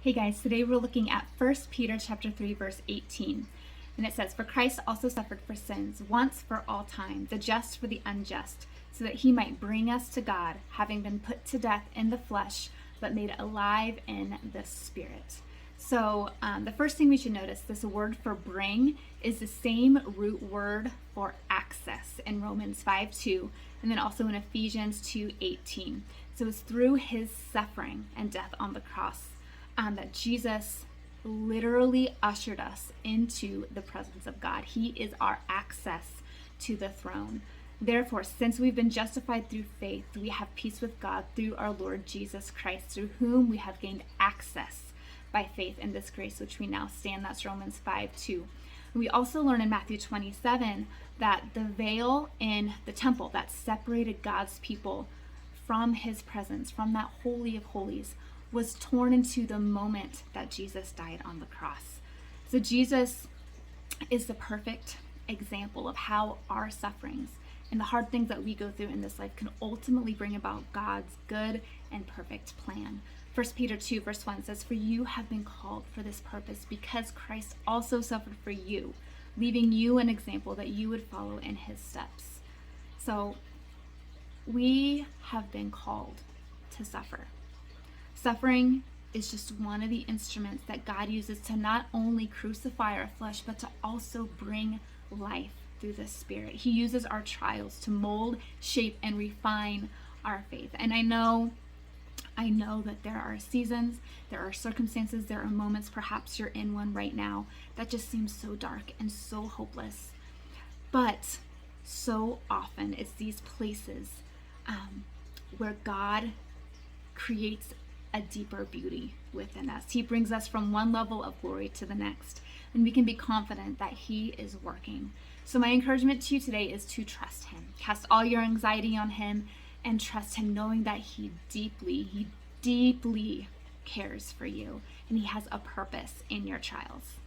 Hey guys, today we're looking at 1 Peter chapter 3 verse 18. And it says, "For Christ also suffered for sins once for all time, the just for the unjust, so that he might bring us to God, having been put to death in the flesh, but made alive in the spirit." So the first thing we should notice, this word for bring is the same root word for access in Romans 5:2, and then also in Ephesians 2:18. So it's through his suffering and death on the cross that Jesus literally ushered us into the presence of God. He is our access to the throne. Therefore, since we've been justified through faith, we have peace with God through our Lord Jesus Christ, through whom we have gained access by faith in this grace which we now stand. That's Romans 5:2. We also learn in Matthew 27 that the veil in the temple that separated God's people from his presence, from that holy of holies, was torn into the moment that Jesus died on the cross. So Jesus is the perfect example of how our sufferings and the hard things that we go through in this life can ultimately bring about God's good and perfect plan. 1 Peter 2 verse 1 says, "For you have been called for this purpose, because Christ also suffered for you, leaving you an example that you would follow in his steps." So we have been called to suffer. Suffering is just one of the instruments that God uses to not only crucify our flesh, but to also bring life through the Spirit. He uses our trials to mold, shape, and refine our faith. And I know that there are seasons, there are circumstances, there are moments, perhaps you're in one right now, that just seems so dark and so hopeless. But so often it's these places where God creates a deeper beauty within us. He brings us from one level of glory to the next, and we can be confident that he is working. So my encouragement to you today is to trust him. Cast all your anxiety on him and trust him, knowing that he deeply cares for you, and he has a purpose in your trials.